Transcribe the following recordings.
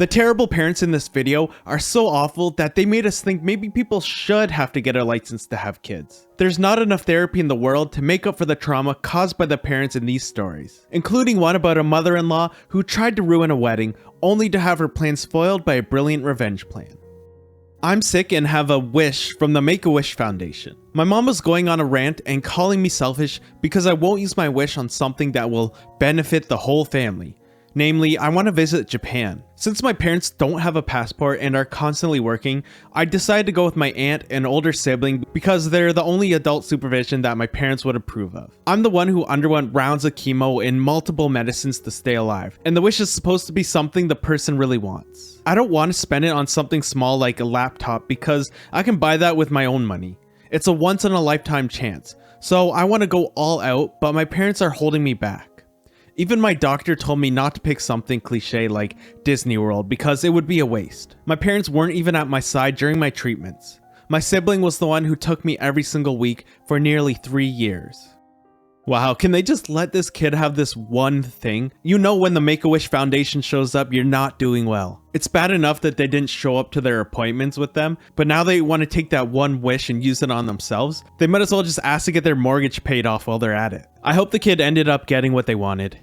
The terrible parents in this video are so awful that they made us think maybe people should have to get a license to have kids. There's not enough therapy in the world to make up for the trauma caused by the parents in these stories, including one about a mother-in-law who tried to ruin a wedding only to have her plans foiled by a brilliant revenge plan. I'm sick and have a wish from the Make-A-Wish Foundation. My mom was going on a rant and calling me selfish because I won't use my wish on something that will benefit the whole family. Namely, I want to visit Japan. Since my parents don't have a passport and are constantly working, I decided to go with my aunt and older sibling because they're the only adult supervision that my parents would approve of. I'm the one who underwent rounds of chemo and multiple medicines to stay alive, and the wish is supposed to be something the person really wants. I don't want to spend it on something small like a laptop because I can buy that with my own money. It's a once in a lifetime chance, so I want to go all out, but my parents are holding me back. Even my doctor told me not to pick something cliche like Disney World because it would be a waste. My parents weren't even at my side during my treatments. My sibling was the one who took me every single week for nearly 3 years. Wow, can they just let this kid have this one thing? You know when the Make-A-Wish Foundation shows up, you're not doing well. It's bad enough that they didn't show up to their appointments with them, but now they want to take that one wish and use it on themselves? They might as well just ask to get their mortgage paid off while they're at it. I hope the kid ended up getting what they wanted.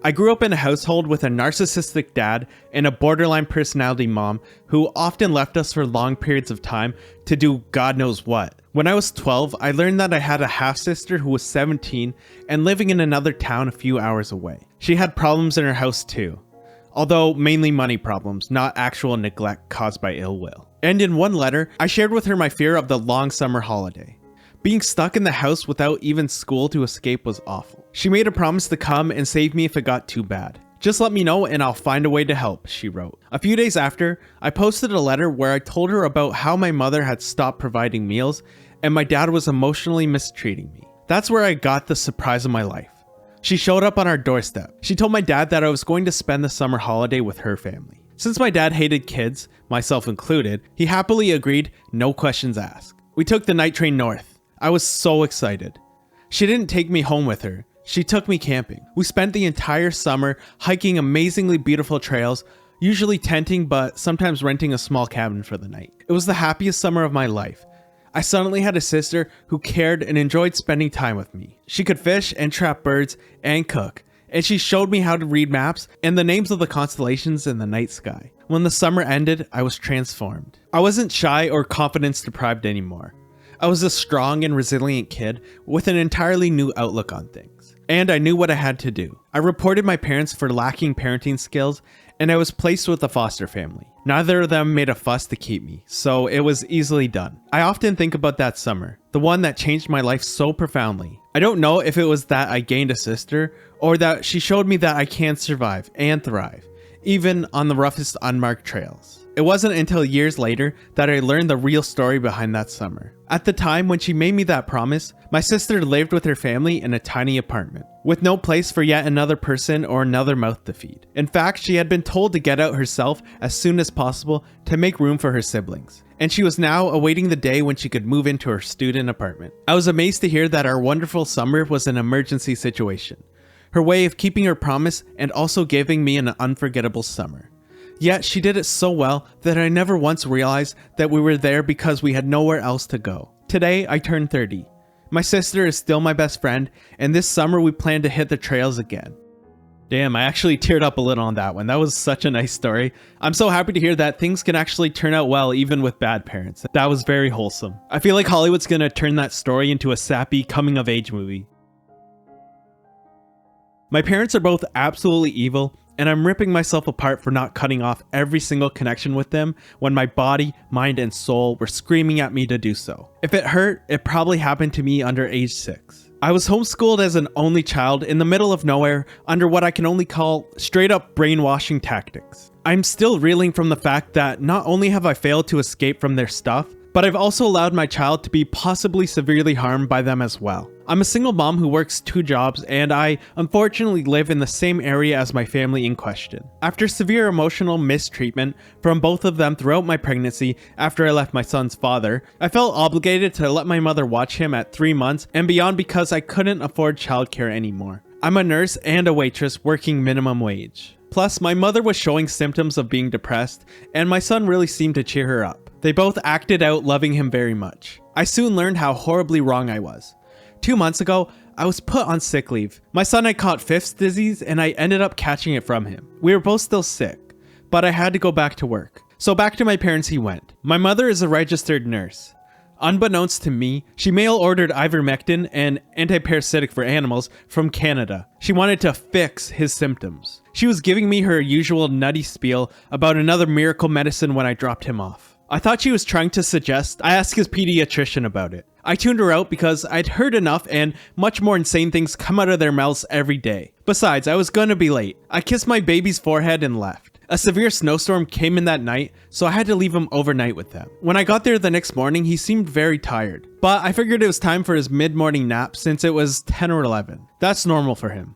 I grew up in a household with a narcissistic dad and a borderline personality mom who often left us for long periods of time to do God knows what. When I was 12, I learned that I had a half-sister who was 17 and living in another town a few hours away. She had problems in her house too, although mainly money problems, not actual neglect caused by ill will. And in one letter, I shared with her my fear of the long summer holiday. Being stuck in the house without even school to escape was awful. She made a promise to come and save me if it got too bad. Just let me know and I'll find a way to help, she wrote. A few days after, I posted a letter where I told her about how my mother had stopped providing meals and my dad was emotionally mistreating me. That's where I got the surprise of my life. She showed up on our doorstep. She told my dad that I was going to spend the summer holiday with her family. Since my dad hated kids, myself included, he happily agreed, no questions asked. We took the night train north. I was so excited. She didn't take me home with her. She took me camping. We spent the entire summer hiking amazingly beautiful trails, usually tenting but sometimes renting a small cabin for the night. It was the happiest summer of my life. I suddenly had a sister who cared and enjoyed spending time with me. She could fish and trap birds and cook, and she showed me how to read maps and the names of the constellations in the night sky. When the summer ended, I was transformed. I wasn't shy or confidence deprived anymore. I was a strong and resilient kid with an entirely new outlook on things. And I knew what I had to do. I reported my parents for lacking parenting skills, and I was placed with a foster family. Neither of them made a fuss to keep me, so it was easily done. I often think about that summer, the one that changed my life so profoundly. I don't know if it was that I gained a sister, or that she showed me that I can survive and thrive, even on the roughest unmarked trails. It wasn't until years later that I learned the real story behind that summer. At the time when she made me that promise, my sister lived with her family in a tiny apartment, with no place for yet another person or another mouth to feed. In fact, she had been told to get out herself as soon as possible to make room for her siblings, and she was now awaiting the day when she could move into her student apartment. I was amazed to hear that our wonderful summer was an emergency situation, her way of keeping her promise and also giving me an unforgettable summer. Yet she did it so well that I never once realized that we were there because we had nowhere else to go. Today, I turned 30. My sister is still my best friend, and this summer we plan to hit the trails again. Damn, I actually teared up a little on that one. That was such a nice story. I'm so happy to hear that things can actually turn out well even with bad parents. That was very wholesome. I feel like Hollywood's gonna turn that story into a sappy coming-of-age movie. My parents are both absolutely evil, and I'm ripping myself apart for not cutting off every single connection with them when my body, mind, and soul were screaming at me to do so. If it hurt, it probably happened to me under age 6. I was homeschooled as an only child in the middle of nowhere under what I can only call straight up brainwashing tactics. I'm still reeling from the fact that not only have I failed to escape from their stuff, but I've also allowed my child to be possibly severely harmed by them as well. I'm a single mom who works 2 jobs, and I unfortunately live in the same area as my family in question. After severe emotional mistreatment from both of them throughout my pregnancy after I left my son's father, I felt obligated to let my mother watch him at 3 months and beyond because I couldn't afford childcare anymore. I'm a nurse and a waitress working minimum wage. Plus, my mother was showing symptoms of being depressed, and my son really seemed to cheer her up. They both acted out loving him very much. I soon learned how horribly wrong I was. 2 months ago, I was put on sick leave. My son had caught Fifth's disease and I ended up catching it from him. We were both still sick, but I had to go back to work. So back to my parents he went. My mother is a registered nurse. Unbeknownst to me, she mail-ordered ivermectin, an antiparasitic for animals, from Canada. She wanted to fix his symptoms. She was giving me her usual nutty spiel about another miracle medicine when I dropped him off. I thought she was trying to suggest I ask his pediatrician about it. I tuned her out because I'd heard enough and much more insane things come out of their mouths every day. Besides, I was gonna be late. I kissed my baby's forehead and left. A severe snowstorm came in that night, so I had to leave him overnight with them. When I got there the next morning, he seemed very tired, but I figured it was time for his mid-morning nap since it was 10 or 11. That's normal for him.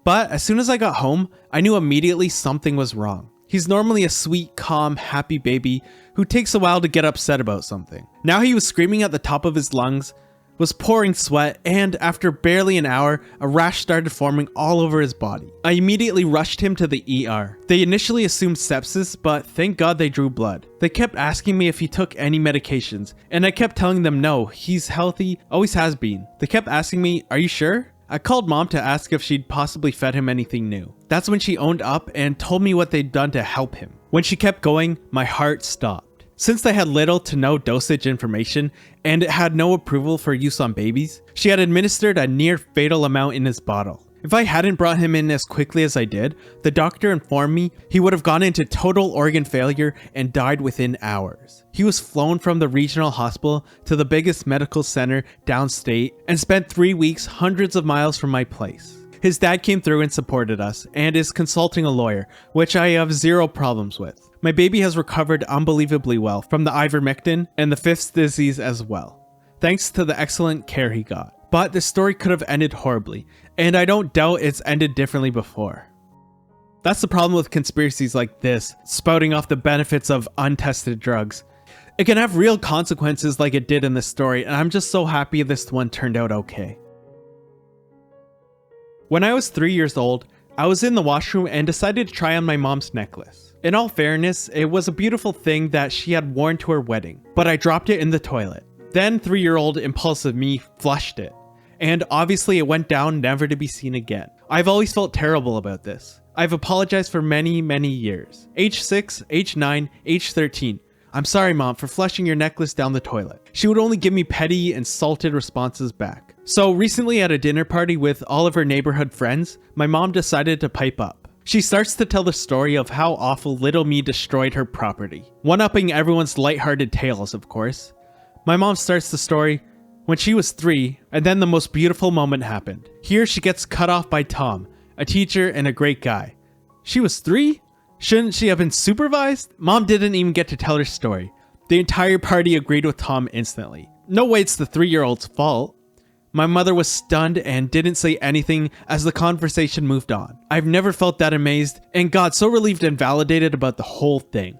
But as soon as I got home, I knew immediately something was wrong. He's normally a sweet, calm, happy baby who takes a while to get upset about something. Now he was screaming at the top of his lungs, was pouring sweat, and after barely an hour, a rash started forming all over his body. I immediately rushed him to the ER. They initially assumed sepsis, but thank God they drew blood. They kept asking me if he took any medications, and I kept telling them no, he's healthy, always has been. They kept asking me, "Are you sure?" I called mom to ask if she'd possibly fed him anything new. That's when she owned up and told me what they'd done to help him. When she kept going, my heart stopped. Since they had little to no dosage information, and it had no approval for use on babies, she had administered a near fatal amount in his bottle. If I hadn't brought him in as quickly as I did, the doctor informed me he would have gone into total organ failure and died within hours. He was flown from the regional hospital to the biggest medical center downstate and spent 3 weeks hundreds of miles from my place. His dad came through and supported us and is consulting a lawyer, which I have zero problems with. My baby has recovered unbelievably well from the ivermectin and the Fifth's disease as well, thanks to the excellent care he got. But this story could have ended horribly, and I don't doubt it's ended differently before. That's the problem with conspiracies like this, spouting off the benefits of untested drugs. It can have real consequences like it did in this story, and I'm just so happy this one turned out okay. When I was 3 years old, I was in the washroom and decided to try on my mom's necklace. In all fairness, it was a beautiful thing that she had worn to her wedding, but I dropped it in the toilet. Then 3-year-old impulsive me flushed it, and obviously it went down never to be seen again. I've always felt terrible about this. I've apologized for many, many years. Age 6, age 9, age 13. I'm sorry mom for flushing your necklace down the toilet. She would only give me petty, insulted responses back. So recently at a dinner party with all of her neighborhood friends, my mom decided to pipe up. She starts to tell the story of how awful little me destroyed her property. One-upping everyone's lighthearted tales, of course. My mom starts the story when she was 3, and then the most beautiful moment happened. Here she gets cut off by Tom, a teacher and a great guy. She was 3? Shouldn't she have been supervised? Mom didn't even get to tell her story. The entire party agreed with Tom instantly. No way it's the 3-year-old's fault. My mother was stunned and didn't say anything as the conversation moved on. I've never felt that amazed and got so relieved and validated about the whole thing.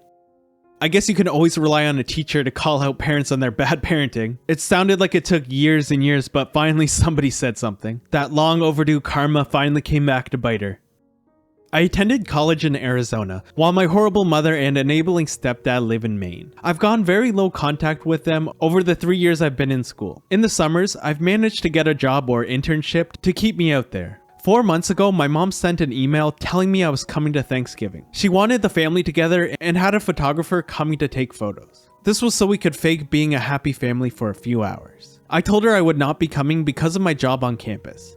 I guess you can always rely on a teacher to call out parents on their bad parenting. It sounded like it took years and years, but finally somebody said something. That long overdue karma finally came back to bite her. I attended college in Arizona, while my horrible mother and enabling stepdad live in Maine. I've gone very low contact with them over the 3 years I've been in school. In the summers, I've managed to get a job or internship to keep me out there. 4 months ago, my mom sent an email telling me I was coming to Thanksgiving. She wanted the family together and had a photographer coming to take photos. This was so we could fake being a happy family for a few hours. I told her I would not be coming because of my job on campus.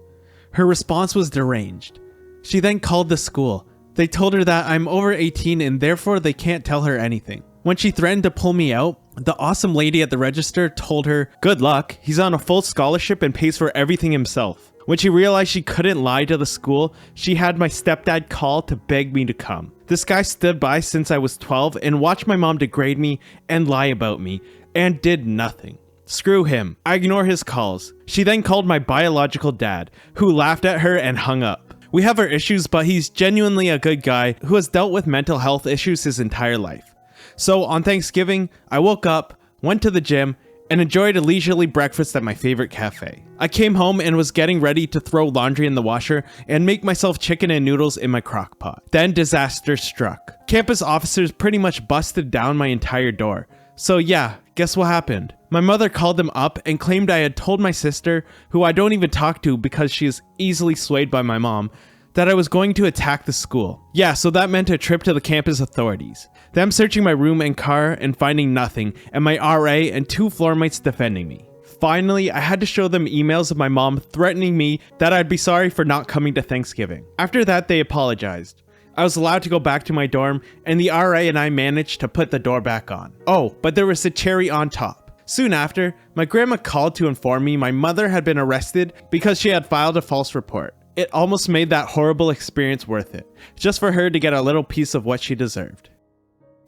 Her response was deranged. She then called the school. They told her that I'm over 18 and therefore they can't tell her anything. When she threatened to pull me out, the awesome lady at the register told her, "Good luck, he's on a full scholarship and pays for everything himself." When she realized she couldn't lie to the school, she had my stepdad call to beg me to come. This guy stood by since I was 12 and watched my mom degrade me and lie about me, and did nothing. Screw him. I ignore his calls. She then called my biological dad, who laughed at her and hung up. We have our issues, but he's genuinely a good guy who has dealt with mental health issues his entire life. So on Thanksgiving, I woke up, went to the gym, and enjoyed a leisurely breakfast at my favorite cafe. I came home and was getting ready to throw laundry in the washer and make myself chicken and noodles in my crock pot. Then disaster struck. Campus officers pretty much busted down my entire door. So yeah, guess what happened? My mother called them up and claimed I had told my sister, who I don't even talk to because she is easily swayed by my mom, that I was going to attack the school. Yeah, so that meant a trip to the campus authorities. Them searching my room and car and finding nothing, and my RA and 2 floor mates defending me. Finally, I had to show them emails of my mom threatening me that I'd be sorry for not coming to Thanksgiving. After that, they apologized. I was allowed to go back to my dorm, and the RA and I managed to put the door back on. Oh, but there was a cherry on top. Soon after, my grandma called to inform me my mother had been arrested because she had filed a false report. It almost made that horrible experience worth it, just for her to get a little piece of what she deserved.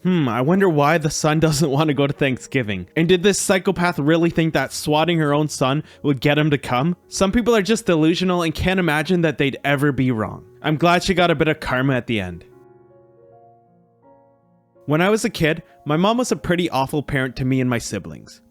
I wonder why the son doesn't want to go to Thanksgiving. And did this psychopath really think that swatting her own son would get him to come? Some people are just delusional and can't imagine that they'd ever be wrong. I'm glad she got a bit of karma at the end. When I was a kid, my mom was a pretty awful parent to me and my siblings.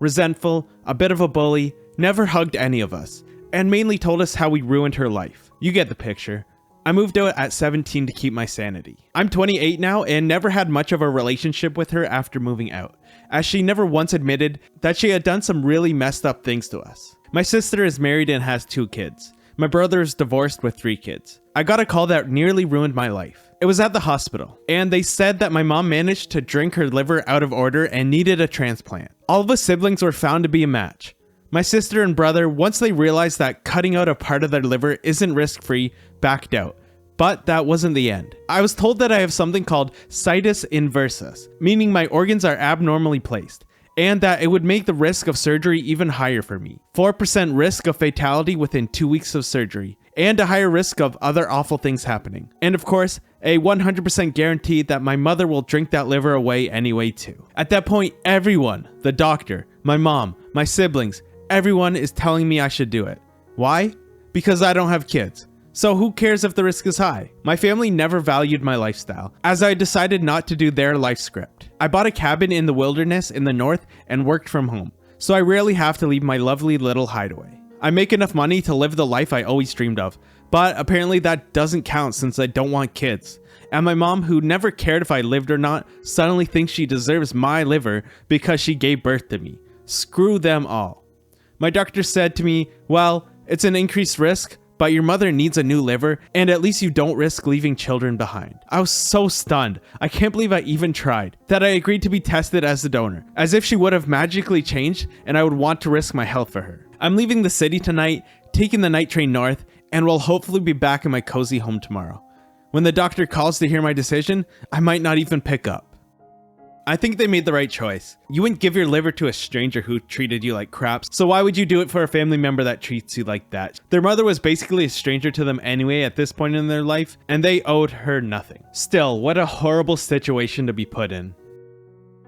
Resentful, a bit of a bully, never hugged any of us, and mainly told us how we ruined her life. You get the picture. I moved out at 17 to keep my sanity. I'm 28 now and never had much of a relationship with her after moving out, as she never once admitted that she had done some really messed up things to us. My sister is married and has 2 kids. My brother is divorced with 3 kids. I got a call that nearly ruined my life. It was at the hospital, and they said that my mom managed to drink her liver out of order and needed a transplant. All of us siblings were found to be a match. My sister and brother, once they realized that cutting out a part of their liver isn't risk-free, backed out. But that wasn't the end. I was told that I have something called situs inversus, meaning my organs are abnormally placed, and that it would make the risk of surgery even higher for me. 4% risk of fatality within 2 weeks of surgery, and a higher risk of other awful things happening. And of course, a 100% guarantee that my mother will drink that liver away anyway too. At that point, everyone, the doctor, my mom, my siblings, everyone is telling me I should do it. Why? Because I don't have kids. So who cares if the risk is high? My family never valued my lifestyle, as I decided not to do their life script. I bought a cabin in the wilderness in the north and worked from home, so I rarely have to leave my lovely little hideaway. I make enough money to live the life I always dreamed of, but apparently that doesn't count since I don't want kids. And my mom, who never cared if I lived or not, suddenly thinks she deserves my liver because she gave birth to me. Screw them all. My doctor said to me, well, it's an increased risk, but your mother needs a new liver, and at least you don't risk leaving children behind. I was so stunned. I can't believe I even tried. That I agreed to be tested as the donor, as if she would have magically changed and I would want to risk my health for her. I'm leaving the city tonight, taking the night train north, and will hopefully be back in my cozy home tomorrow. When the doctor calls to hear my decision, I might not even pick up. I think they made the right choice. You wouldn't give your liver to a stranger who treated you like crap, so why would you do it for a family member that treats you like that? Their mother was basically a stranger to them anyway at this point in their life, and they owed her nothing. Still, what a horrible situation to be put in.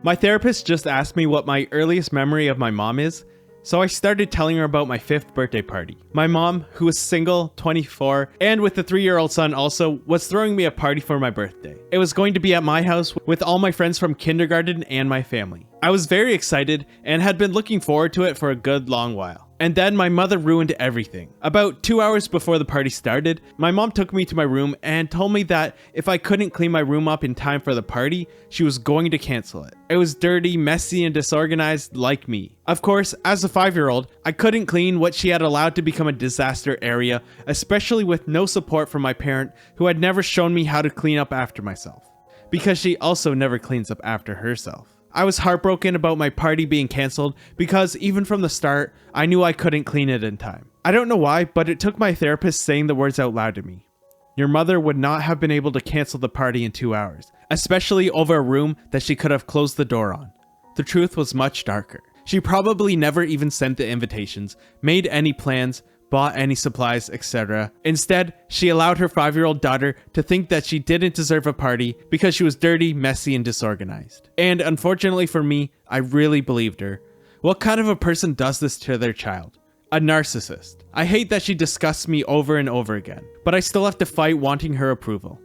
My therapist just asked me what my earliest memory of my mom is, so I started telling her about my 5th birthday party. My mom, who was single, 24, and with a 3-year-old son also, was throwing me a party for my birthday. It was going to be at my house with all my friends from kindergarten and my family. I was very excited and had been looking forward to it for a good long while. And then my mother ruined everything. About 2 hours before the party started, my mom took me to my room and told me that if I couldn't clean my room up in time for the party, she was going to cancel it. It was dirty, messy, and disorganized like me. Of course, as a 5-year-old, I couldn't clean what she had allowed to become a disaster area, especially with no support from my parent, who had never shown me how to clean up after myself. Because she also never cleans up after herself. I was heartbroken about my party being cancelled because even from the start, I knew I couldn't clean it in time. I don't know why, but it took my therapist saying the words out loud to me. Your mother would not have been able to cancel the party in 2 hours, especially over a room that she could have closed the door on. The truth was much darker. She probably never even sent the invitations, made any plans, bought any supplies, etc. Instead, she allowed her 5-year-old daughter to think that she didn't deserve a party because she was dirty, messy, and disorganized. And unfortunately for me, I really believed her. What kind of a person does this to their child? A narcissist. I hate that she disgusts me over and over again, but I still have to fight wanting her approval.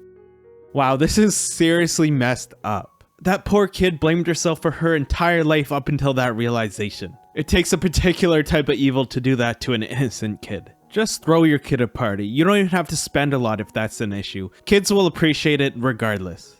Wow, this is seriously messed up. That poor kid blamed herself for her entire life up until that realization. It takes a particular type of evil to do that to an innocent kid. Just throw your kid a party. You don't even have to spend a lot if that's an issue. Kids will appreciate it regardless.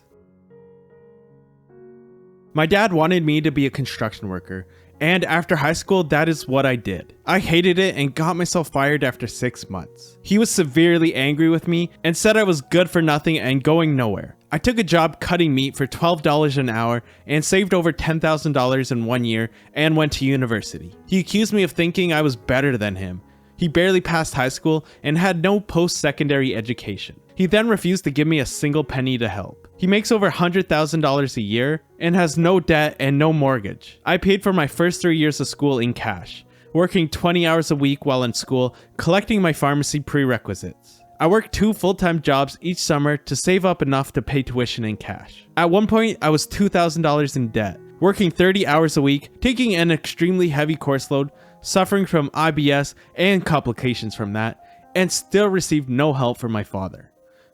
My dad wanted me to be a construction worker, and after high school, that is what I did. I hated it and got myself fired after 6 months. He was severely angry with me and said I was good for nothing and going nowhere. I took a job cutting meat for $12 an hour and saved over $10,000 in 1 year and went to university. He accused me of thinking I was better than him. He barely passed high school and had no post-secondary education. He then refused to give me a single penny to help. He makes over $100,000 a year and has no debt and no mortgage. I paid for my first 3 years of school in cash, working 20 hours a week while in school, collecting my pharmacy prerequisites. I worked 2 full-time jobs each summer to save up enough to pay tuition in cash. At one point, I was $2,000 in debt, working 30 hours a week, taking an extremely heavy course load, suffering from IBS and complications from that, and still received no help from my father.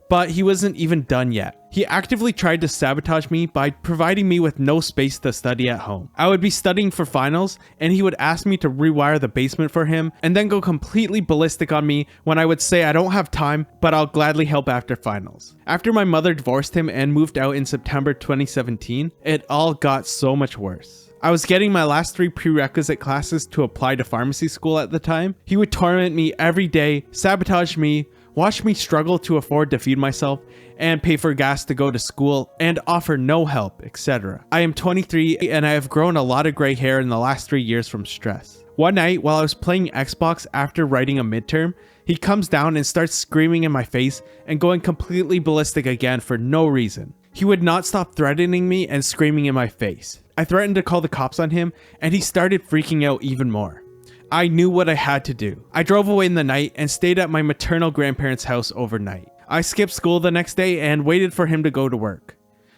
But he wasn't even done yet. He actively tried to sabotage me by providing me with no space to study at home. I would be studying for finals, and he would ask me to rewire the basement for him, and then go completely ballistic on me when I would say I don't have time, but I'll gladly help after finals. After my mother divorced him and moved out in September 2017, it all got so much worse. I was getting my last 3 prerequisite classes to apply to pharmacy school at the time. He would torment me every day, sabotage me, watch me struggle to afford to feed myself and pay for gas to go to school, and offer no help, etc. I am 23 and I have grown a lot of gray hair in the last 3 years from stress. One night while I was playing Xbox after writing a midterm, he comes down and starts screaming in my face and going completely ballistic again for no reason. He would not stop threatening me and screaming in my face. I threatened to call the cops on him and he started freaking out even more. I knew what I had to do. I drove away in the night and stayed at my maternal grandparents' house overnight. I skipped school the next day and waited for him to go to work.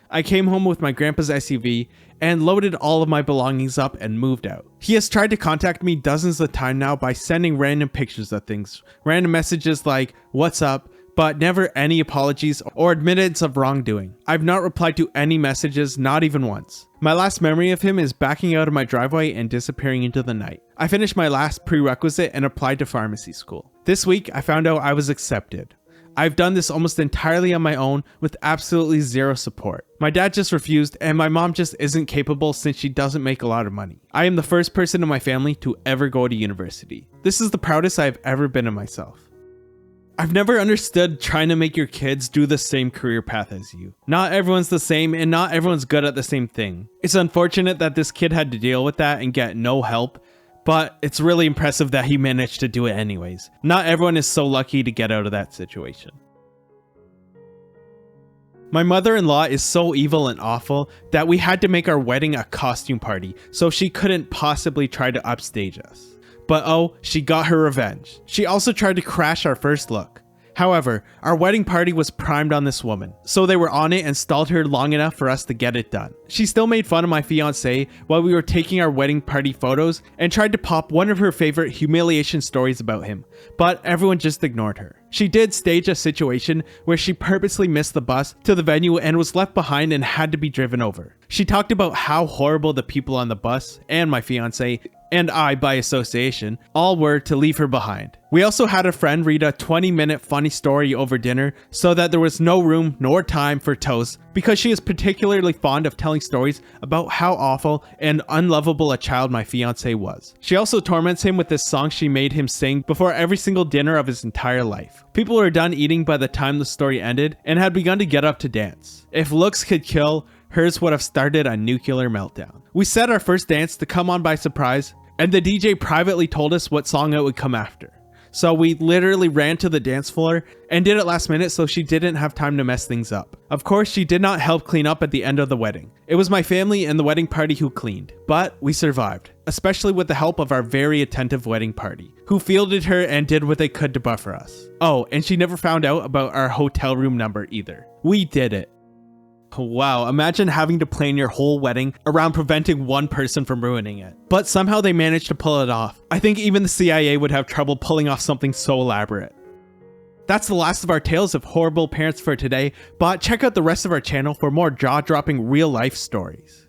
I came home with my grandpa's SUV and loaded all of my belongings up and moved out. He has tried to contact me dozens of times now by sending random pictures of things, random messages like, "What's up?" but never any apologies or admittance of wrongdoing. I've not replied to any messages, not even once. My last memory of him is backing out of my driveway and disappearing into the night. I finished my last prerequisite and applied to pharmacy school. This week, I found out I was accepted. I've done this almost entirely on my own with absolutely zero support. My dad just refused and my mom just isn't capable since she doesn't make a lot of money. I am the first person in my family to ever go to university. This is the proudest I've ever been of myself. I've never understood trying to make your kids do the same career path as you. Not everyone's the same and not everyone's good at the same thing. It's unfortunate that this kid had to deal with that and get no help, but it's really impressive that he managed to do it anyways. Not everyone is so lucky to get out of that situation. My mother-in-law is so evil and awful that we had to make our wedding a costume party so she couldn't possibly try to upstage us. But oh, she got her revenge. She also tried to crash our first look. However, our wedding party was primed on this woman, so they were on it and stalled her long enough for us to get it done. She still made fun of my fiance while we were taking our wedding party photos and tried to pop one of her favorite humiliation stories about him, but everyone just ignored her. She did stage a situation where she purposely missed the bus to the venue and was left behind and had to be driven over. She talked about how horrible the people on the bus and my fiance, and I by association, all were to leave her behind. We also had a friend read a 20-minute funny story over dinner so that there was no room nor time for toast because she is particularly fond of telling stories about how awful and unlovable a child my fiance was. She also torments him with this song she made him sing before every single dinner of his entire life. People were done eating by the time the story ended and had begun to get up to dance. If looks could kill, hers would have started a nuclear meltdown. We set our first dance to come on by surprise, and the DJ privately told us what song it would come after. So we literally ran to the dance floor and did it last minute so she didn't have time to mess things up. Of course, she did not help clean up at the end of the wedding. It was my family and the wedding party who cleaned, but we survived, especially with the help of our very attentive wedding party, who fielded her and did what they could to buffer us. Oh, and she never found out about our hotel room number either. We did it. Wow, imagine having to plan your whole wedding around preventing one person from ruining it. But somehow they managed to pull it off. I think even the CIA would have trouble pulling off something so elaborate. That's the last of our tales of horrible parents for today, but check out the rest of our channel for more jaw-dropping real-life stories.